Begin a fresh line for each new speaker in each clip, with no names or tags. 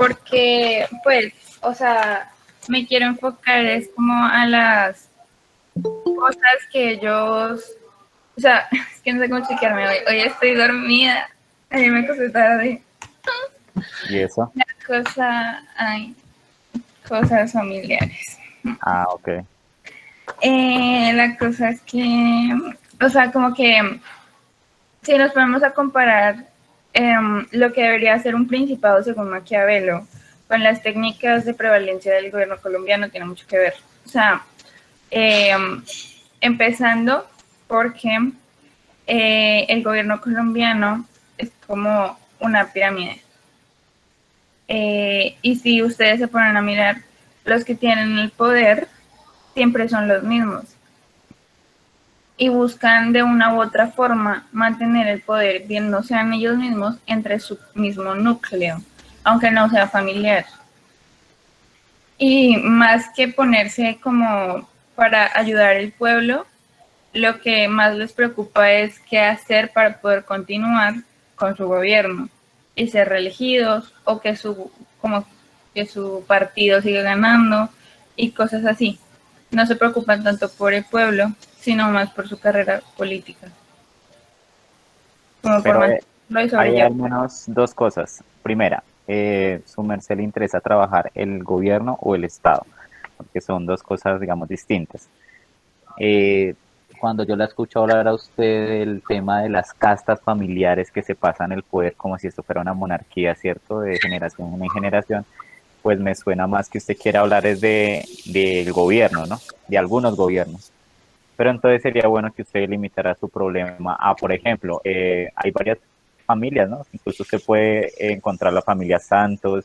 porque, pues, o sea, me quiero enfocar es como a las cosas que ellos, o sea, es que no sé cómo explicarme hoy. Hoy estoy dormida, ayer me acosté tarde.
¿Y eso?
La cosa, ay, cosas familiares.
Ah, ok.
La cosa es que, o sea, como que si nos ponemos a comparar lo que debería ser un principado según Maquiavelo con las técnicas de prevalencia del gobierno colombiano, tiene mucho que ver. O sea, eh, empezando porque el gobierno colombiano es como una pirámide. Y si ustedes se ponen a mirar, los que tienen el poder siempre son los mismos y buscan de una u otra forma mantener el poder, bien no sean ellos mismos, entre su mismo núcleo, aunque no sea familiar. Y más que ponerse como para ayudar al pueblo, lo que más les preocupa es qué hacer para poder continuar con su gobierno y ser reelegidos o como que su partido siga ganando y cosas así. No se preocupan tanto por el pueblo, sino más por su carrera política, como por
Pero
mantenerlo y
hay
sobrellevar.
al menos dos cosas. Primera, ¿su merced le interesa trabajar el gobierno o el Estado? Porque son dos cosas, digamos, distintas. Eh, Cuando yo la escucho hablar a usted del tema de las castas familiares que se pasan el poder como si esto fuera una monarquía, ¿cierto? De generación en generación, pues me suena más que usted quiere hablar es del gobierno, ¿no? De algunos gobiernos. Pero entonces sería bueno que usted limitara su problema a, por ejemplo, hay varias familias, ¿no? Incluso usted puede encontrar la familia Santos,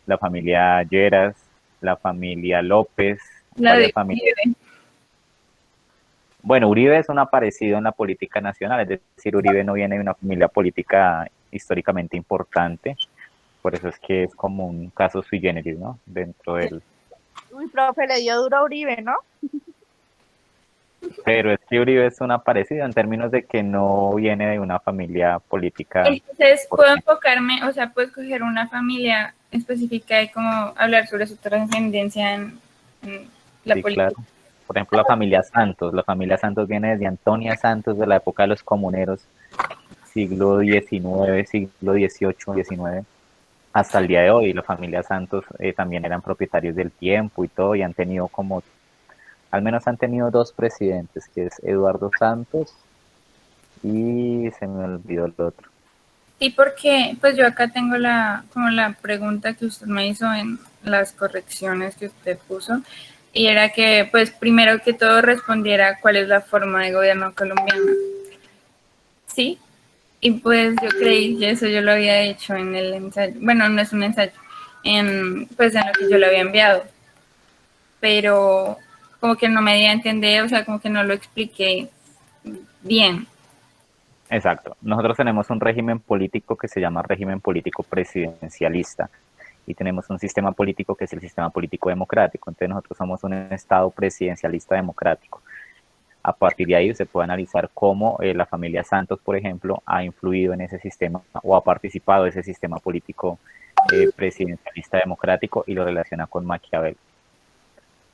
la familia Lleras, la familia López,
La
varias
de
familias. Bueno, Uribe es un aparecido en la política nacional, es decir, Uribe no viene de una familia política históricamente importante, por eso es que es como un caso sui generis, ¿no? Dentro del...
Uy, profe, le dio duro a Uribe, ¿no?
Pero es que Uribe es un aparecido en términos de que no viene de una familia política
Entonces puedo
importante.
enfocarme, o sea, puedo escoger una familia específica y como hablar sobre su trascendencia en la
Sí,
política.
claro. Por ejemplo, la familia Santos viene desde Antonia Santos de la época de los comuneros, siglo XIX, siglo XVIII, XIX, hasta el día de hoy. La familia Santos también eran propietarios del tiempo y todo, y han tenido como, al menos han tenido dos presidentes, que es Eduardo Santos y se me olvidó el otro.
Sí, porque pues yo acá tengo como la pregunta que usted me hizo en las correcciones que usted puso, y era que pues primero que todo respondiera cuál es la forma de gobierno colombiano. Sí, y pues yo creí que eso yo lo había hecho en el ensayo. Bueno, no es un ensayo, pues en lo que yo le había enviado, pero como que no me di a entender, o sea, como que no lo expliqué bien.
Exacto. Nosotros tenemos un régimen político que se llama régimen político presidencialista y tenemos un sistema político que es el sistema político democrático. Entonces nosotros somos un Estado presidencialista democrático. A partir de ahí se puede analizar cómo la familia Santos, por ejemplo, ha influido en ese sistema o ha participado en ese sistema político presidencialista democrático y lo relaciona con Maquiavelo.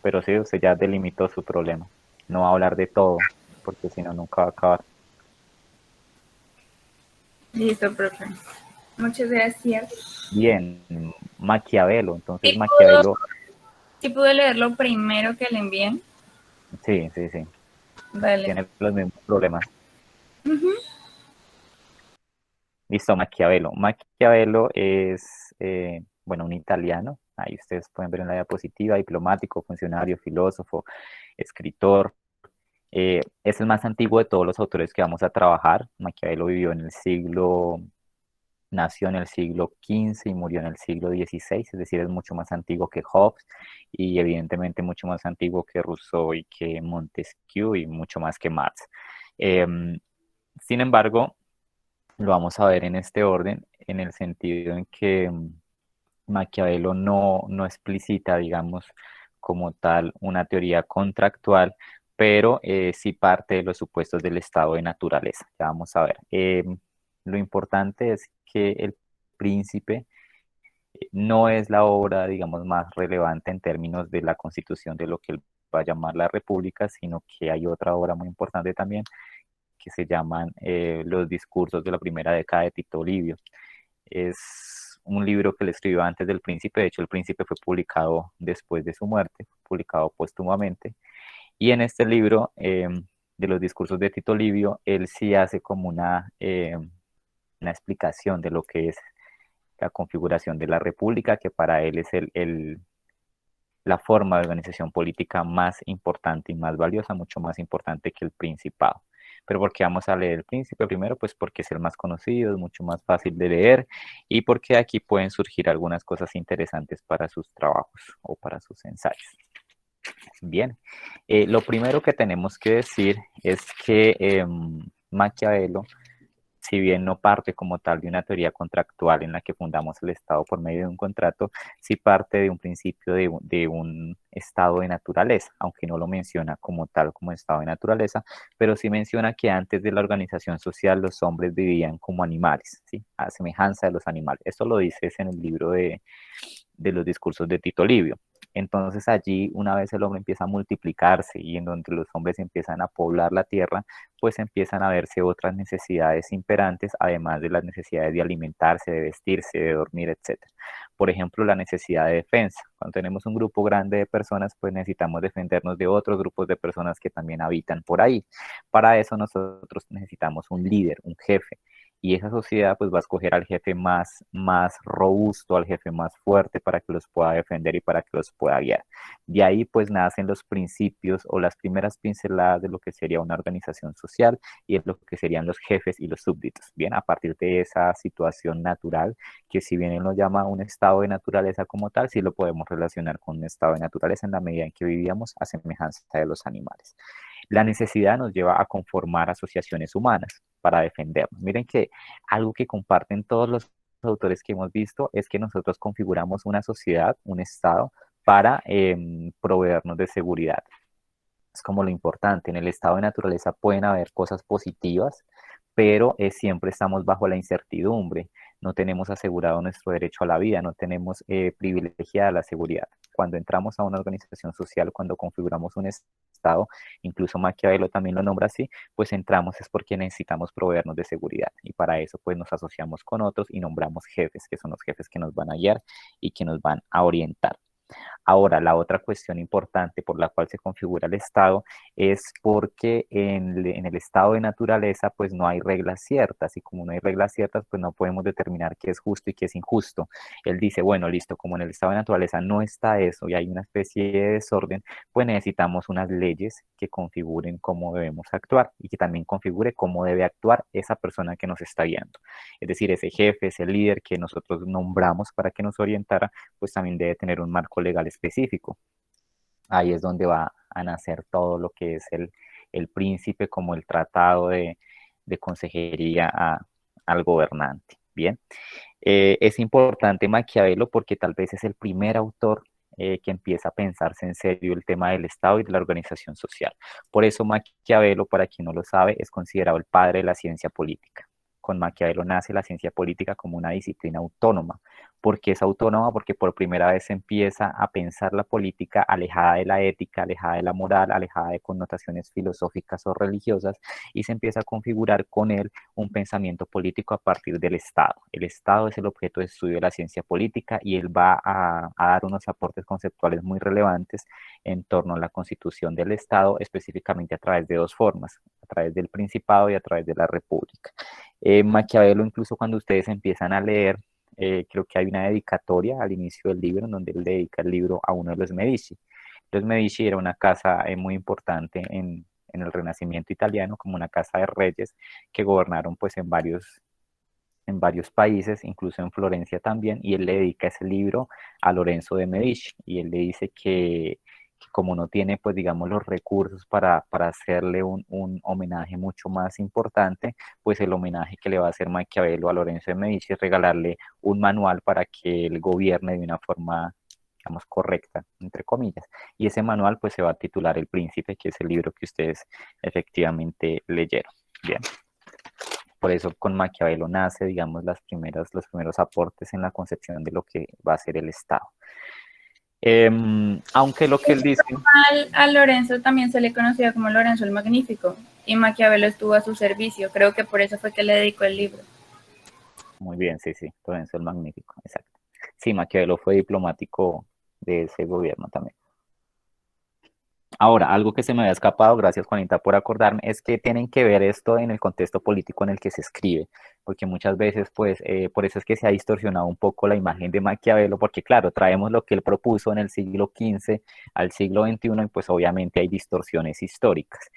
Pero sí, usted ya delimitó su problema. No va a hablar de todo, porque si no, nunca va a acabar.
Listo, profe. Muchas gracias.
Bien, Maquiavelo. Entonces,
¿Sí pudo,
Maquiavelo,
sí pudo leer lo primero que le envié?
sí, sí, sí,
Vale.
tiene los mismos problemas.
Uh-huh.
Listo, Maquiavelo. Maquiavelo es, bueno, un italiano. Ahí ustedes pueden ver en la diapositiva, diplomático, funcionario, filósofo, escritor. Es el más antiguo de todos los autores que vamos a trabajar. Maquiavelo vivió en el siglo, nació en el siglo XV y murió en el siglo XVI, es decir, es mucho más antiguo que Hobbes y evidentemente mucho más antiguo que Rousseau y que Montesquieu y mucho más que Marx. Sin embargo, lo vamos a ver en este orden, en el sentido en que Maquiavelo no explicita, digamos, como tal una teoría contractual, pero sí parte de los supuestos del estado de naturaleza. Ya vamos a ver. Lo importante es que el príncipe no es la obra, digamos, más relevante en términos de la constitución de lo que él va a llamar la República, sino que hay otra obra muy importante también que se llaman Los discursos de la primera década de Tito Livio. Es un libro que él escribió antes del Príncipe, de hecho el Príncipe fue publicado después de su muerte, publicado póstumamente, y en este libro de los discursos de Tito Livio, él sí hace como una explicación de lo que es la configuración de la República, que para él es la forma de organización política más importante y más valiosa, mucho más importante que el Principado. Pero ¿por qué vamos a leer el Príncipe primero? Pues porque es el más conocido, es mucho más fácil de leer y porque aquí pueden surgir algunas cosas interesantes para sus trabajos o para sus ensayos. Bien, lo primero que tenemos que decir es que Maquiavelo, si bien no parte como tal de una teoría contractual en la que fundamos el Estado por medio de un contrato, sí parte de un principio de un estado de naturaleza, aunque no lo menciona como tal, como estado de naturaleza, pero sí menciona que antes de la organización social los hombres vivían como animales, ¿sí? A semejanza de los animales. Esto lo dices en el libro de los discursos de Tito Livio. Entonces allí, una vez el hombre empieza a multiplicarse y en donde los hombres empiezan a poblar la tierra, pues empiezan a verse otras necesidades imperantes, además de las necesidades de alimentarse, de vestirse, de dormir, etc. Por ejemplo, la necesidad de defensa. Cuando tenemos un grupo grande de personas, pues necesitamos defendernos de otros grupos de personas que también habitan por ahí. Para eso nosotros necesitamos un líder, un jefe. Y esa sociedad pues va a escoger al jefe más robusto, al jefe más fuerte para que los pueda defender y para que los pueda guiar. De ahí pues nacen los principios o las primeras pinceladas de lo que sería una organización social y de lo que serían los jefes y los súbditos. Bien, a partir de esa situación natural, que si bien él lo llama un estado de naturaleza como tal, sí lo podemos relacionar con un estado de naturaleza en la medida en que vivíamos a semejanza de los animales. La necesidad nos lleva a conformar asociaciones humanas para defendernos. Miren que algo que comparten todos los autores que hemos visto es que nosotros configuramos una sociedad, un estado, para proveernos de seguridad. Es como lo importante. En el estado de naturaleza pueden haber cosas positivas, pero siempre estamos bajo la incertidumbre. No tenemos asegurado nuestro derecho a la vida, no tenemos privilegiada la seguridad. Cuando entramos a una organización social, cuando configuramos un estado, incluso Maquiavelo también lo nombra así, pues entramos es porque necesitamos proveernos de seguridad. Y para eso pues nos asociamos con otros y nombramos jefes, que son los jefes que nos van a guiar y que nos van a orientar. Ahora, la otra cuestión importante por la cual se configura el Estado es porque en el estado de naturaleza pues no hay reglas ciertas y como no hay reglas ciertas pues no podemos determinar qué es justo y qué es injusto. Él dice, bueno, listo, como en el estado de naturaleza no está eso y hay una especie de desorden, pues necesitamos unas leyes que configuren cómo debemos actuar y que también configure cómo debe actuar esa persona que nos está guiando. Es decir, ese jefe, ese líder que nosotros nombramos para que nos orientara, pues también debe tener un marco legal específico. Ahí es donde va a nacer todo lo que es el príncipe como el tratado de consejería al gobernante. Bien, es importante Maquiavelo porque tal vez es el primer autor que empieza a pensarse en serio el tema del Estado y de la organización social. Por eso Maquiavelo, para quien no lo sabe, es considerado el padre de la ciencia política. Con Maquiavelo nace la ciencia política como una disciplina autónoma. ¿Por qué es autónoma? Porque por primera vez se empieza a pensar la política alejada de la ética, alejada de la moral, alejada de connotaciones filosóficas o religiosas y se empieza a configurar con él un pensamiento político a partir del Estado. El Estado es el objeto de estudio de la ciencia política y él va a dar unos aportes conceptuales muy relevantes en torno a la constitución del Estado, específicamente a través de dos formas, a través del Principado y a través de la República. Maquiavelo, incluso cuando ustedes empiezan a leer, creo que hay una dedicatoria al inicio del libro en donde él dedica el libro a uno de los Medici. Los Medici era una casa muy importante en el Renacimiento italiano, como una casa de reyes que gobernaron pues en varios países, incluso en Florencia también, y él le dedica ese libro a Lorenzo de Medici, y él le dice que como no tiene, pues digamos, los recursos para hacerle un homenaje mucho más importante, pues el homenaje que le va a hacer Maquiavelo a Lorenzo de Medici es regalarle un manual para que él gobierne de una forma, digamos, correcta, entre comillas. Y ese manual, pues se va a titular El Príncipe, que es el libro que ustedes efectivamente leyeron. Bien. Por eso con Maquiavelo nace, digamos, los primeros aportes en la concepción de lo que va a ser el Estado. Aunque lo que él dice...
A Lorenzo también se le conocía como Lorenzo el Magnífico, y Maquiavelo estuvo a su servicio. Creo que por eso fue que le dedicó el libro.
Muy bien, sí, Lorenzo el Magnífico, exacto. Sí, Maquiavelo fue diplomático de ese gobierno también. Ahora, algo que se me había escapado, gracias Juanita por acordarme, es que tienen que ver esto en el contexto político en el que se escribe, porque muchas veces, pues, por eso es que se ha distorsionado un poco la imagen de Maquiavelo, porque claro, traemos lo que él propuso en el siglo XV al siglo XXI y pues obviamente hay distorsiones históricas.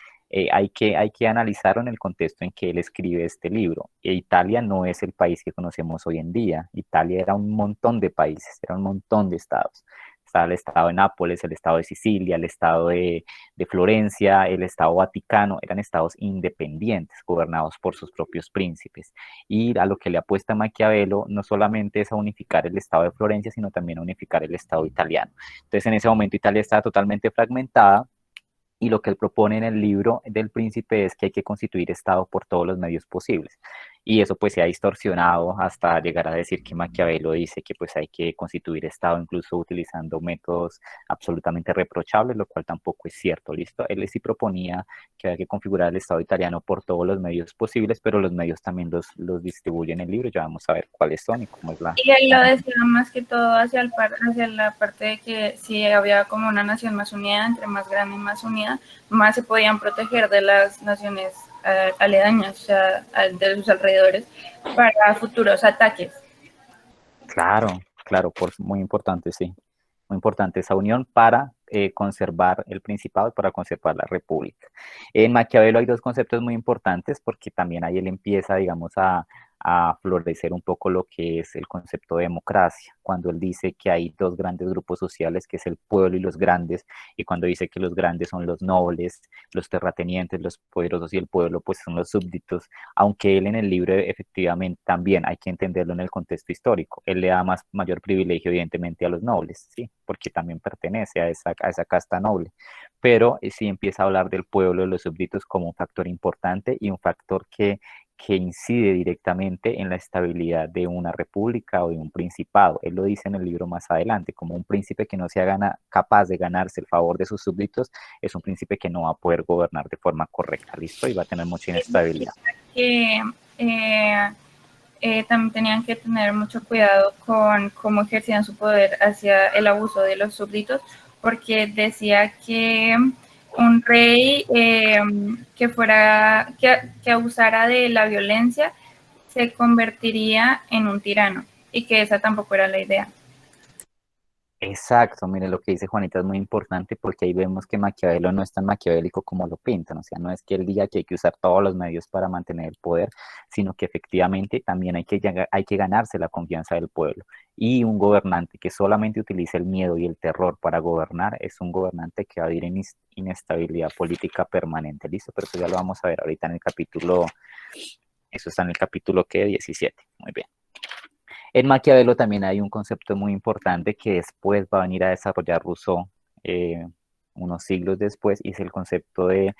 Hay que analizarlo en el contexto en que él escribe este libro. Italia no es el país que conocemos hoy en día. Italia era un montón de países, era un montón de estados. Estaba el estado de Nápoles, el estado de Sicilia, el estado de Florencia, el estado Vaticano, eran estados independientes, gobernados por sus propios príncipes. Y a lo que le apuesta Maquiavelo no solamente es a unificar el estado de Florencia, sino también a unificar el estado italiano. Entonces en ese momento Italia estaba totalmente fragmentada, y lo que él propone en el libro del príncipe es que hay que constituir Estado por todos los medios posibles. Y eso pues se ha distorsionado hasta llegar a decir que Maquiavelo dice que pues hay que constituir Estado incluso utilizando métodos absolutamente reprochables, lo cual tampoco es cierto, ¿listo? Él sí proponía que hay que configurar el Estado italiano por todos los medios posibles, pero los medios también los distribuyen en el libro, ya vamos a ver cuáles son y cómo es la...
Y él lo decía más que todo hacia la parte de que si había como una nación más unida, entre más grande y más unida, más se podían proteger de las naciones aledañas, o sea, de sus alrededores, para futuros ataques.
Claro, muy importante, sí. Muy importante esa unión para conservar el Principado y para conservar la República. En Maquiavelo hay dos conceptos muy importantes porque también ahí él empieza, digamos, a florecer un poco lo que es el concepto de democracia, cuando él dice que hay dos grandes grupos sociales, que es el pueblo y los grandes, y cuando dice que los grandes son los nobles, los terratenientes, los poderosos y el pueblo pues son los súbditos, aunque él en el libro efectivamente también hay que entenderlo en el contexto histórico, él le da mayor privilegio evidentemente a los nobles, ¿sí? Porque también pertenece a esa casta noble, pero sí empieza a hablar del pueblo, de los súbditos como un factor importante y un factor que incide directamente en la estabilidad de una república o de un principado. Él lo dice en el libro más adelante, como un príncipe que no sea capaz de ganarse el favor de sus súbditos, es un príncipe que no va a poder gobernar de forma correcta, ¿listo? Y va a tener mucha inestabilidad.
Que también tenían que tener mucho cuidado con cómo ejercían su poder hacia el abuso de los súbditos, porque decía que un rey que abusara de la violencia se convertiría en un tirano, y que esa tampoco era la idea.
Exacto, mire, lo que dice Juanita es muy importante porque ahí vemos que Maquiavelo no es tan maquiavélico como lo pintan, o sea, no es que él diga que hay que usar todos los medios para mantener el poder, sino que efectivamente también hay que ganarse la confianza del pueblo. Y un gobernante que solamente utiliza el miedo y el terror para gobernar es un gobernante que va a vivir en inestabilidad política permanente, ¿listo? Pero eso ya lo vamos a ver ahorita en el capítulo, eso está en el capítulo, ¿qué? 17, muy bien. En Maquiavelo también hay un concepto muy importante que después va a venir a desarrollar Rousseau unos siglos después, y es el concepto de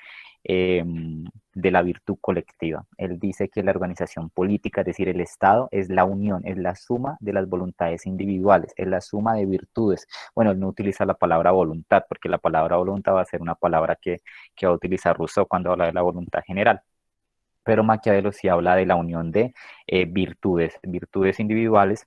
la virtud colectiva. Él dice que la organización política, es decir, el Estado, es la unión, es la suma de las voluntades individuales, es la suma de virtudes. Bueno, él no utiliza la palabra voluntad, porque la palabra voluntad va a ser una palabra que va a utilizar Rousseau cuando habla de la voluntad general. Pero Maquiavelo sí habla de la unión de virtudes individuales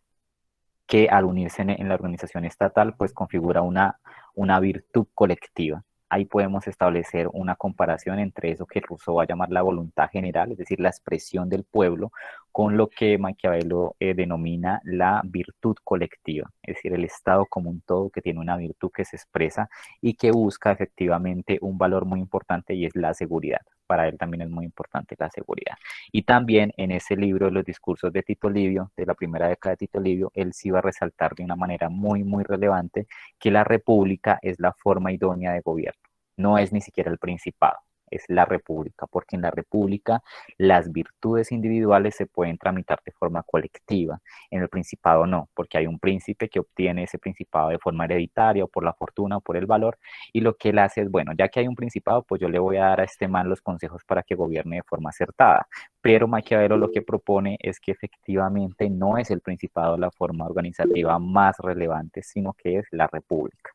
que al unirse en la organización estatal, pues configura una virtud colectiva. Ahí podemos establecer una comparación entre eso que Rousseau va a llamar la voluntad general, es decir, la expresión del pueblo, con lo que Maquiavelo denomina la virtud colectiva, es decir, el Estado como un todo que tiene una virtud que se expresa y que busca efectivamente un valor muy importante, y es la seguridad. Para él también es muy importante la seguridad. Y también en ese libro, Los discursos de Tito Livio, de la primera década de Tito Livio, él sí va a resaltar de una manera muy, muy relevante que la república es la forma idónea de gobierno, no es ni siquiera el principado. es la república, porque en la república las virtudes individuales se pueden tramitar de forma colectiva, en el principado no, porque hay un príncipe que obtiene ese principado de forma hereditaria o por la fortuna o por el valor, y lo que él hace es, bueno, ya que hay un principado, pues yo le voy a dar a este man los consejos para que gobierne de forma acertada, pero Maquiavelo lo que propone es que efectivamente no es el principado la forma organizativa más relevante, sino que es la república.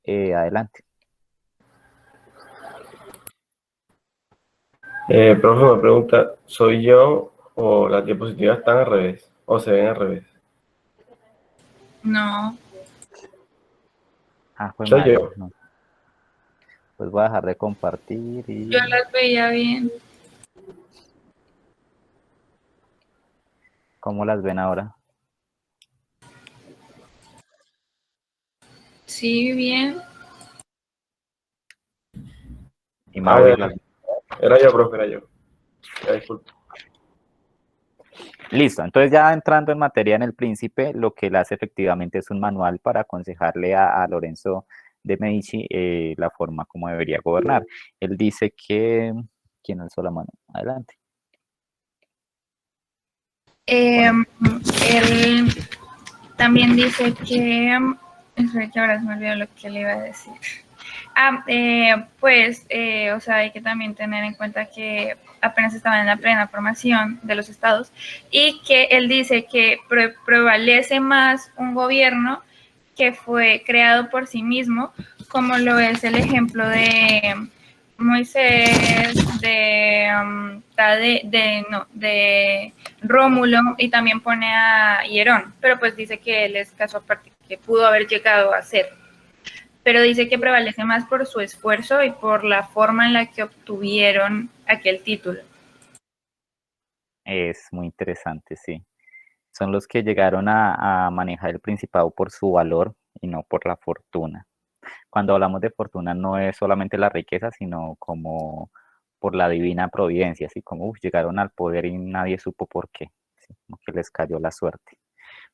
Adelante.
Profe, me pregunta, ¿soy yo o las diapositivas están al revés? ¿O se ven al revés?
No.
Ah, fue
Soy
madre,
yo.
no. Pues voy a dejar de compartir y...
Yo las veía bien.
¿Cómo las ven ahora?
Sí, bien.
Y Mauri las...
Era yo, profe, era yo. Ya, disculpe.
Listo, entonces ya entrando en materia en El Príncipe, lo que él hace efectivamente es un manual para aconsejarle a Lorenzo de Medici la forma como debería gobernar. Él dice que... ¿Quién alzó la mano? Adelante.
Él también dice que... Espera que ahora se me olvidó lo que le iba a decir. O sea, hay que también tener en cuenta que apenas estaban en la plena formación de los estados y que él dice que prevalece más un gobierno que fue creado por sí mismo, como lo es el ejemplo de Moisés, de Rómulo, y también pone a Hierón, pero pues dice que él es caso aparte, que pudo haber llegado a ser, pero dice que prevalece más por su esfuerzo y por la forma en la que obtuvieron aquel título.
Es muy interesante, sí. Son los que llegaron a manejar el principado por su valor y no por la fortuna. Cuando hablamos de fortuna no es solamente la riqueza, sino como por la divina providencia, así como llegaron al poder y nadie supo por qué, ¿sí? Como que les cayó la suerte.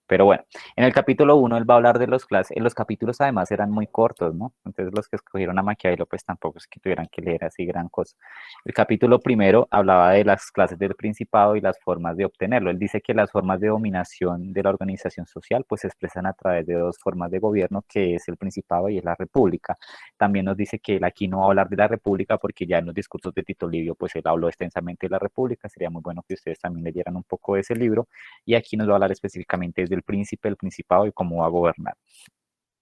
Pero bueno, en el capítulo 1 él va a hablar de los clases, los capítulos además eran muy cortos, ¿no? Entonces los que escogieron a Maquiavelo pues tampoco es que tuvieran que leer así gran cosa. El capítulo primero hablaba de las clases del principado y las formas de obtenerlo. Él dice que las formas de dominación de la organización social pues se expresan a través de dos formas de gobierno, que es el principado y es la república. También nos dice que él aquí no va a hablar de la república porque ya en los discursos de Tito Livio pues él habló extensamente de la república. Sería muy bueno que ustedes también leyeran un poco de ese libro, y aquí nos va a hablar específicamente del príncipe, el principado y cómo va a gobernar.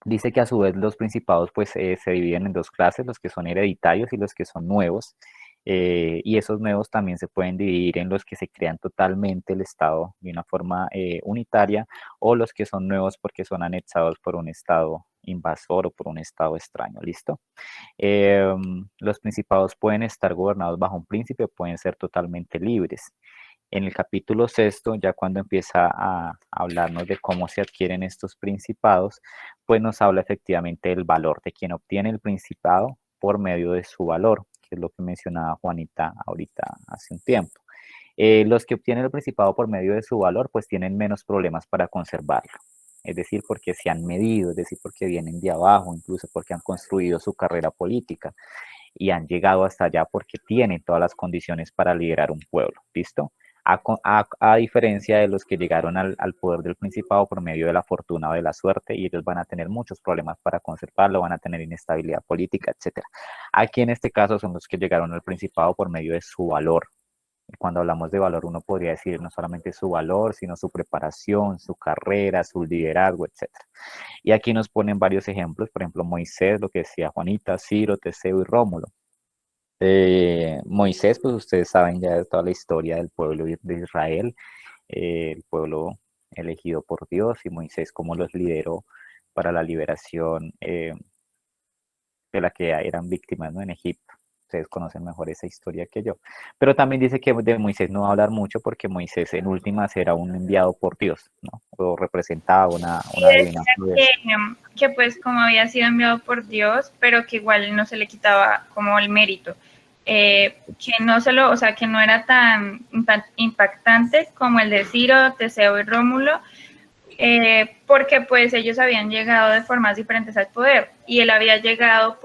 Dice que a su vez los principados pues se dividen en dos clases, los que son hereditarios y los que son nuevos, y esos nuevos también se pueden dividir en los que se crean totalmente el Estado de una forma unitaria, o los que son nuevos porque son anexados por un Estado invasor o por un Estado extraño. ¿Listo? Los principados pueden estar gobernados bajo un príncipe, pueden ser totalmente libres. En el capítulo sexto, ya cuando empieza a hablarnos de cómo se adquieren estos principados, pues nos habla efectivamente del valor de quien obtiene el principado por medio de su valor, que es lo que mencionaba Juanita ahorita hace un tiempo. Los que obtienen el principado por medio de su valor, pues tienen menos problemas para conservarlo. Es decir, porque se han medido, es decir, porque vienen de abajo, incluso porque han construido su carrera política y han llegado hasta allá porque tienen todas las condiciones para liderar un pueblo. ¿Listo? A diferencia de los que llegaron al poder del principado por medio de la fortuna o de la suerte, y ellos van a tener muchos problemas para conservarlo, van a tener inestabilidad política, etc. Aquí en este caso son los que llegaron al principado por medio de su valor. Y cuando hablamos de valor, uno podría decir no solamente su valor, sino su preparación, su carrera, su liderazgo, etc. Y aquí nos ponen varios ejemplos, por ejemplo, Moisés, lo que decía Juanita, Ciro, Teseo y Rómulo. Moisés, pues ustedes saben ya de toda la historia del pueblo de Israel, el pueblo elegido por Dios, y Moisés cómo los lideró para la liberación de la que eran víctimas, ¿no? En Egipto. Ustedes conocen mejor esa historia que yo. Pero también dice que de Moisés no va a hablar mucho porque Moisés en últimas era un enviado por Dios, ¿no? O representaba una divina
prudencia. Que pues como había sido enviado por Dios, pero que igual no se le quitaba como el mérito. Que no solo, o sea, que no era tan impactante como el de Ciro, Teseo y Rómulo, porque pues ellos habían llegado de formas diferentes al poder y él había llegado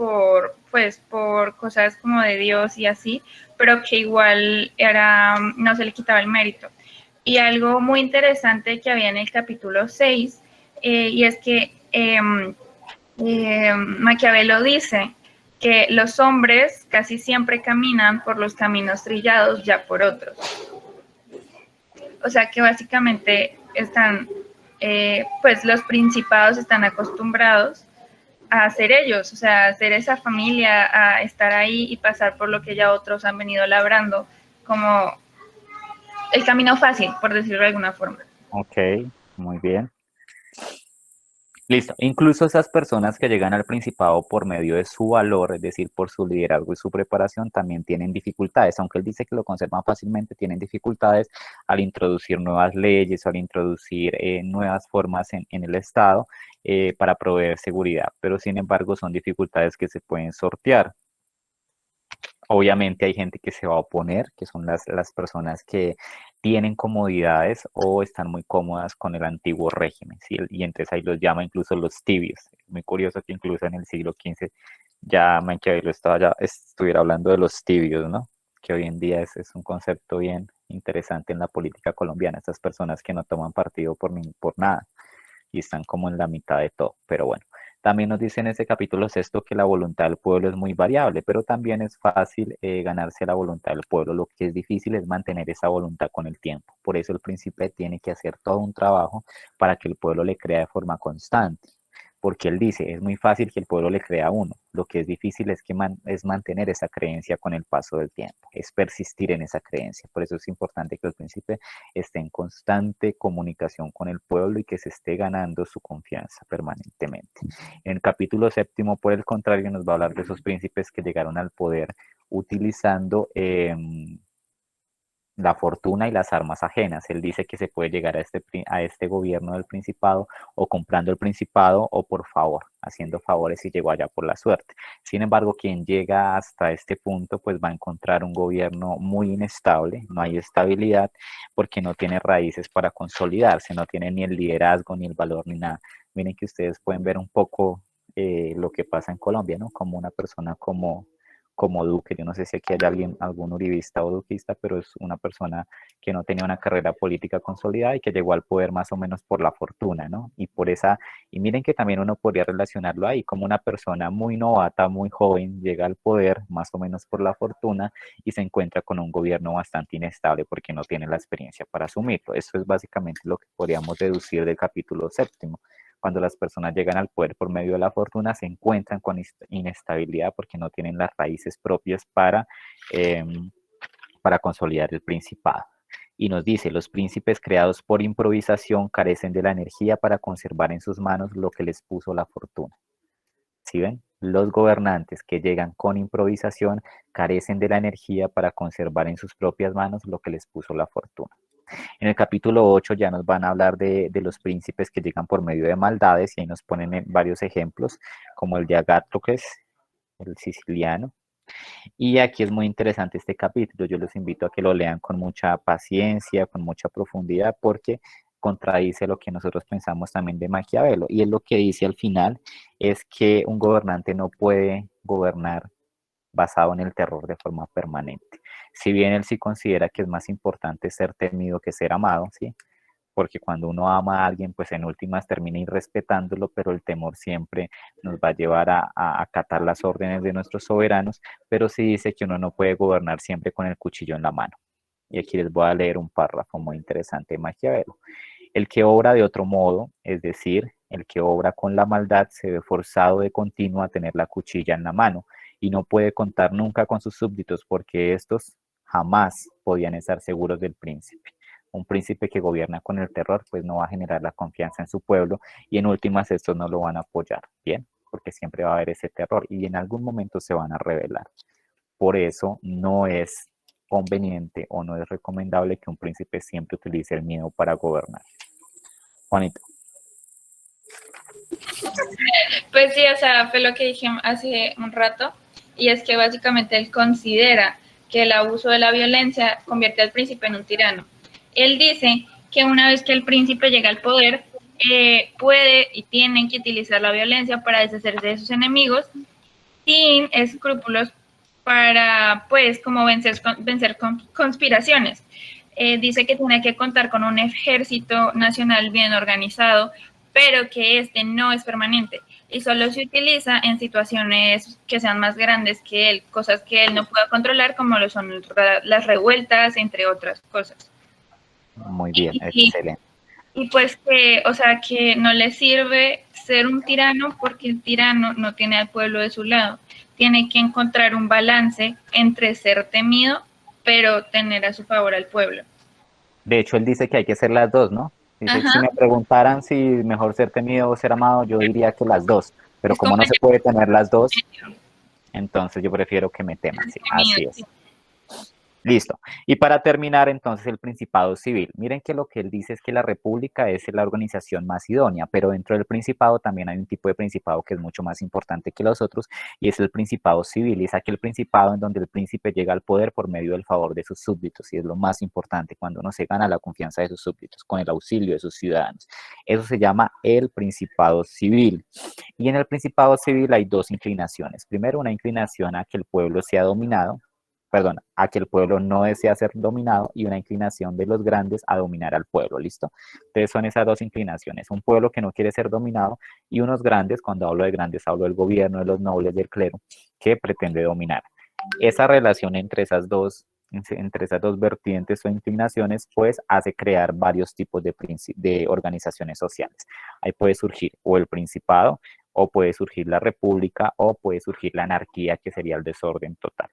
pues por cosas como de Dios y así, pero que igual no se le quitaba el mérito. Y algo muy interesante que había en el capítulo 6, y es que Maquiavelo dice que los hombres casi siempre caminan por los caminos trillados ya por otros. O sea que básicamente están, pues los principados están acostumbrados a ser ellos, o sea, a ser esa familia, a estar ahí y pasar por lo que ya otros han venido labrando, como el camino fácil, por decirlo de alguna forma.
Ok, muy bien. Listo. Incluso esas personas que llegan al principado por medio de su valor, es decir, por su liderazgo y su preparación, también tienen dificultades. Aunque él dice que lo conservan fácilmente, tienen dificultades al introducir nuevas leyes, al introducir nuevas formas en el Estado para proveer seguridad. Pero sin embargo, son dificultades que se pueden sortear. Obviamente hay gente que se va a oponer, que son las personas que tienen comodidades o están muy cómodas con el antiguo régimen, ¿sí? Y entonces ahí los llama incluso los tibios. Muy curioso que incluso en el siglo XV ya Maquiavelo estuviera hablando de los tibios, ¿no? Que hoy en día es un concepto bien interesante en la política colombiana, estas personas que no toman partido por nada y están como en la mitad de todo, pero bueno. También nos dice en ese capítulo 6 que la voluntad del pueblo es muy variable, pero también es fácil ganarse la voluntad del pueblo. Lo que es difícil es mantener esa voluntad con el tiempo. Por eso el príncipe tiene que hacer todo un trabajo para que el pueblo le crea de forma constante. Porque él dice, es muy fácil que el pueblo le crea a uno. Lo que es difícil es mantener esa creencia con el paso del tiempo, es persistir en esa creencia. Por eso es importante que el príncipe esté en constante comunicación con el pueblo y que se esté ganando su confianza permanentemente. En el capítulo 7, por el contrario, nos va a hablar de esos príncipes que llegaron al poder utilizando la fortuna y las armas ajenas. Él dice que se puede llegar a este gobierno del principado o comprando el principado o por favor, haciendo favores y llegó allá por la suerte. Sin embargo, quien llega hasta este punto pues va a encontrar un gobierno muy inestable, no hay estabilidad porque no tiene raíces para consolidarse, no tiene ni el liderazgo, ni el valor, ni nada. Miren que ustedes pueden ver un poco lo que pasa en Colombia, ¿no? Como una persona como Duque. Yo no sé si aquí hay algún uribista o duquista, pero es una persona que no tenía una carrera política consolidada y que llegó al poder más o menos por la fortuna, ¿no? Y miren que también uno podría relacionarlo ahí, como una persona muy novata, muy joven, llega al poder más o menos por la fortuna y se encuentra con un gobierno bastante inestable porque no tiene la experiencia para asumirlo. Eso es básicamente lo que podríamos deducir del capítulo 7. Cuando las personas llegan al poder por medio de la fortuna, se encuentran con inestabilidad porque no tienen las raíces propias para consolidar el principado. Y nos dice, los príncipes creados por improvisación carecen de la energía para conservar en sus manos lo que les puso la fortuna. ¿Sí ven? Los gobernantes que llegan con improvisación carecen de la energía para conservar en sus propias manos lo que les puso la fortuna. En el capítulo 8 ya nos van a hablar de los príncipes que llegan por medio de maldades y ahí nos ponen varios ejemplos, como el de Agátroques, el siciliano. Y aquí es muy interesante este capítulo, yo los invito a que lo lean con mucha paciencia, con mucha profundidad, porque contradice lo que nosotros pensamos también de Maquiavelo. Y él lo que dice al final es que un gobernante no puede gobernar basado en el terror de forma permanente. Si bien él sí considera que es más importante ser temido que ser amado, ¿sí? Porque cuando uno ama a alguien, pues en últimas termina irrespetándolo, pero el temor siempre nos va a llevar a acatar las órdenes de nuestros soberanos, pero sí dice que uno no puede gobernar siempre con el cuchillo en la mano. Y aquí les voy a leer un párrafo muy interesante de Maquiavelo. El que obra de otro modo, es decir, el que obra con la maldad, se ve forzado de continuo a tener la cuchilla en la mano y no puede contar nunca con sus súbditos porque estos jamás podían estar seguros del príncipe. Un príncipe que gobierna con el terror pues no va a generar la confianza en su pueblo y en últimas estos no lo van a apoyar, ¿bien? Porque siempre va a haber ese terror y en algún momento se van a rebelar. Por eso no es conveniente o no es recomendable que un príncipe siempre utilice el miedo para gobernar. Juanito.
Pues sí, o sea, fue lo que dije hace un rato, y es que básicamente él considera que el abuso de la violencia convierte al príncipe en un tirano. Él dice que una vez que el príncipe llega al poder, puede y tienen que utilizar la violencia para deshacerse de sus enemigos sin escrúpulos para, pues, como vencer conspiraciones. Dice que tiene que contar con un ejército nacional bien organizado, pero que este no es permanente y solo se utiliza en situaciones que sean más grandes que él, cosas que él no pueda controlar, como lo son las revueltas, entre otras cosas.
Muy bien, excelente.
Y pues que, o sea, que no le sirve ser un tirano porque el tirano no tiene al pueblo de su lado. Tiene que encontrar un balance entre ser temido, pero tener a su favor al pueblo.
De hecho, él dice que hay que ser las dos, ¿no? Dice,
Ajá.
si me preguntaran si mejor ser temido o ser amado, yo diría que las dos. Pero
Es
como
como
no se puede tener las dos,
el
entonces yo prefiero que me teman, sí,
temido,
así es.
sí.
Listo. Y para terminar, entonces, el Principado Civil. Miren que lo que él dice es que la República es la organización más idónea, pero dentro del Principado también hay un tipo de Principado que es mucho más importante que los otros, y es el Principado Civil. Y es aquel Principado en donde el príncipe llega al poder por medio del favor de sus súbditos, y es lo más importante, cuando uno se gana la confianza de sus súbditos, con el auxilio de sus ciudadanos. Eso se llama el Principado Civil. Y en el Principado Civil hay dos inclinaciones. Primero, una inclinación a que el pueblo sea dominado, perdón, a que el pueblo no desea ser dominado, y una inclinación de los grandes a dominar al pueblo, ¿listo? Entonces son esas dos inclinaciones, un pueblo que no quiere ser dominado y unos grandes, cuando hablo de grandes hablo del gobierno, de los nobles, del clero, que pretende dominar. Esa relación entre esas dos vertientes o inclinaciones, pues hace crear varios tipos de organizaciones sociales. Ahí puede surgir o el principado, o puede surgir la república, o puede surgir la anarquía, que sería el desorden total.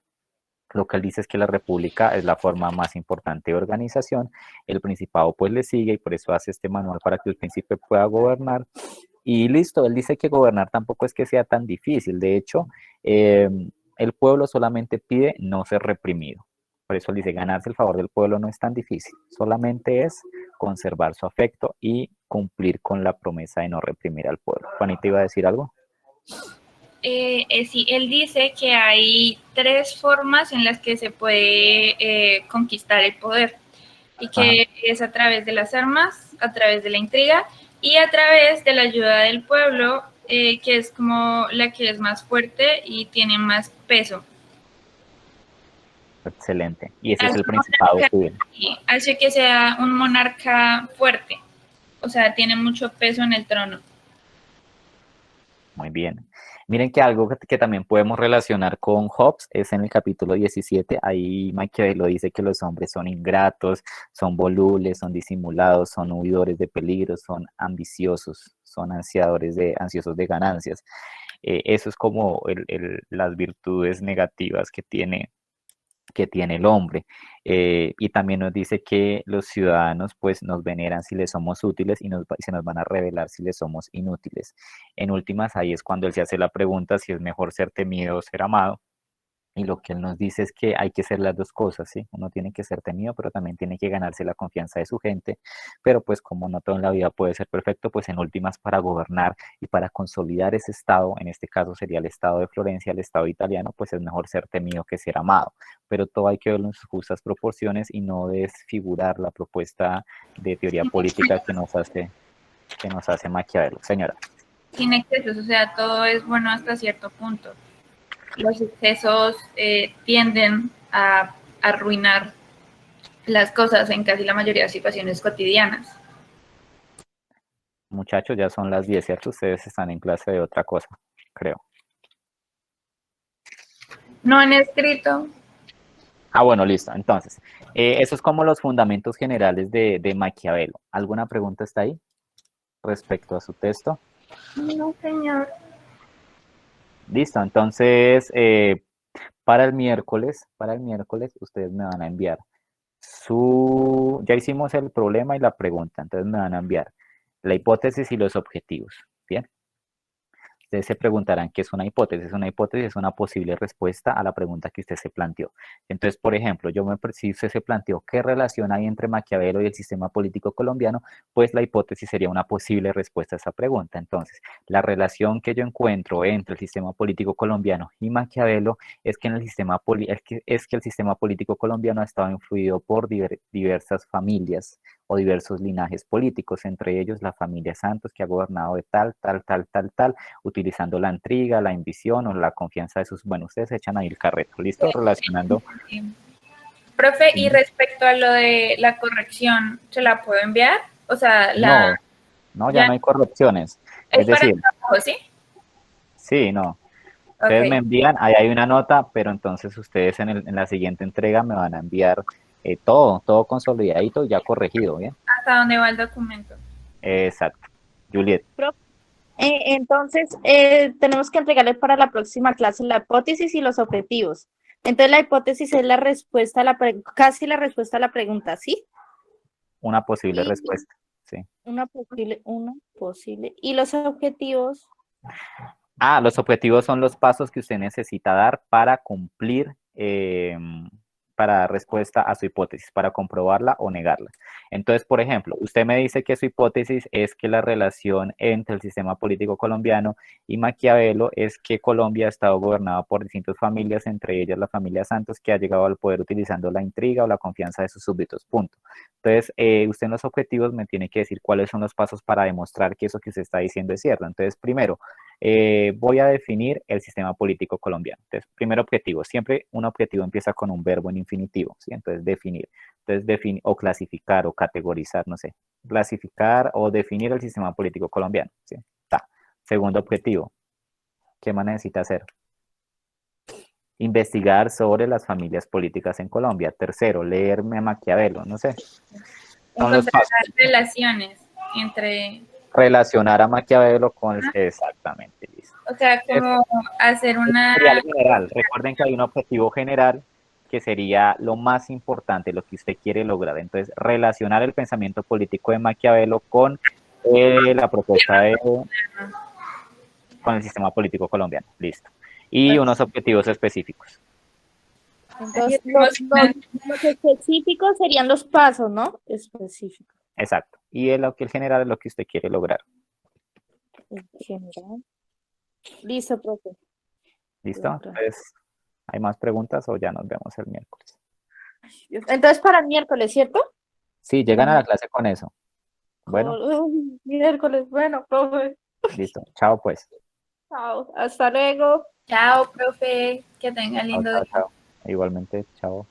Lo que él dice es que la república es la forma más importante de organización, el principado pues le sigue, y por eso hace este manual para que el príncipe pueda gobernar. Y listo, él dice que gobernar tampoco es que sea tan difícil. De hecho, el pueblo solamente pide no ser reprimido. Por eso él dice, ganarse el favor del pueblo no es tan difícil, solamente es conservar su afecto y cumplir con la promesa de no reprimir al pueblo. Juanita, ¿iba a decir algo?
Sí, él dice que hay 3 formas en las que se puede conquistar el poder, y que es a través de las armas, a través de la intriga y a través de la ayuda del pueblo, que es como la que es más fuerte y tiene más peso.
Excelente. Y ese es el Principado Civil.
Hace que sea un monarca fuerte, o sea, tiene mucho peso en el trono.
Muy bien. Miren que algo que también podemos relacionar con Hobbes es en el capítulo 17. Ahí Maquiavelo dice que los hombres son ingratos, son volubles, son disimulados, son huidores de peligros, son ambiciosos, son ansiosos de ganancias. Eso es como las virtudes negativas que tiene el hombre. Y también nos dice que los ciudadanos pues nos veneran si les somos útiles, y se nos van a revelar si les somos inútiles. En últimas, ahí es cuando él se hace la pregunta si es mejor ser temido o ser amado. Y lo que él nos dice es que hay que hacer las dos cosas, ¿sí? Uno tiene que ser temido, pero también tiene que ganarse la confianza de su gente. Pero pues como no todo en la vida puede ser perfecto, pues en últimas, para gobernar y para consolidar ese estado, en este caso sería el estado de Florencia, el estado italiano, pues es mejor ser temido que ser amado. Pero todo hay que verlo en sus justas proporciones y no desfigurar la propuesta de teoría política que nos hace Maquiavelo. Señora.
Sin excesos, o sea, todo es bueno hasta cierto punto. Los excesos tienden a arruinar las cosas en casi la mayoría de situaciones cotidianas.
Muchachos, ya son las 10, ¿cierto? Ustedes están en clase de otra cosa, creo.
No han escrito.
Bueno, listo. Entonces, eso es como los fundamentos generales de Maquiavelo. ¿Alguna pregunta está ahí respecto a su texto?
No, señor.
Listo. Entonces, para el miércoles, ustedes me van a enviar ya hicimos el problema y la pregunta, entonces me van a enviar la hipótesis y los objetivos. Bien. Ustedes se preguntarán qué es una hipótesis. Una hipótesis es una posible respuesta a la pregunta que usted se planteó. Entonces, por ejemplo, si usted se planteó qué relación hay entre Maquiavelo y el sistema político colombiano, pues la hipótesis sería una posible respuesta a esa pregunta. Entonces, la relación que yo encuentro entre el sistema político colombiano y Maquiavelo es que, el sistema político colombiano ha estado influido por diversas familias o diversos linajes políticos, entre ellos la familia Santos, que ha gobernado de tal, utilizando la intriga, la ambición o la confianza de sus... Bueno, ustedes echan ahí el carreto, ¿listo? Relacionando...
Sí. Profe,
Sí.
y respecto a lo de la corrección, ¿se la puedo enviar? O sea,
No, ya no hay correcciones. Es
para
decir,
el trabajo, ¿sí?
sí, no. Ustedes me
Ok.
envían, ahí hay una nota, pero entonces ustedes en la siguiente entrega me van a enviar todo consolidadito, ya corregido, ¿bien?
¿Hasta dónde va el documento?
Exacto. Juliet,
Entonces, tenemos que entregarle para la próxima clase la hipótesis y los objetivos. Entonces, la hipótesis es la respuesta a casi la respuesta a la pregunta, ¿sí?
una posible
Y
respuesta. Sí.
una posible. Y los objetivos,
Los objetivos son los pasos que usted necesita dar para cumplir, para dar respuesta a su hipótesis, para comprobarla o negarla. Entonces, por ejemplo, usted me dice que su hipótesis es que la relación entre el sistema político colombiano y Maquiavelo es que Colombia ha estado gobernada por distintas familias, entre ellas la familia Santos, que ha llegado al poder utilizando la intriga o la confianza de sus súbditos, punto. Entonces, usted en los objetivos me tiene que decir cuáles son los pasos para demostrar que eso que usted está diciendo es cierto. Entonces, primero, voy a definir el sistema político colombiano. Entonces, primer objetivo, siempre un objetivo empieza con un verbo en infinitivo, ¿sí? Entonces, definir. Entonces, definir o clasificar o categorizar, no sé, clasificar o definir el sistema político colombiano, ¿sí? Está. Segundo objetivo, ¿qué más necesita hacer? Investigar sobre las familias políticas en Colombia. Tercero, leerme a Maquiavelo, no sé. Son los
Encontrar
pasos.
relaciones entre...
Relacionar a Maquiavelo con... Exactamente, listo.
O sea, como hacer una...
Sería lo general. Recuerden que hay un objetivo general que sería lo más importante, lo que usted quiere lograr. Entonces, relacionar el pensamiento político de Maquiavelo con la propuesta con el sistema político colombiano. Listo. Y unos objetivos específicos.
entonces, los específicos serían los pasos, ¿no? Específicos.
Exacto. Y lo que el general es lo que usted quiere lograr.
En general. Listo, profe.
¿Listo? Entonces, ¿hay más preguntas o ya nos vemos el miércoles?
Entonces, para el miércoles, ¿cierto?
Sí, llegan a la clase con eso. Bueno,
Miércoles, bueno, profe.
listo. Chao, pues.
Chao, hasta luego.
Chao, profe, que tenga
Chao,
lindo
chao,
día.
chao. Igualmente, chao.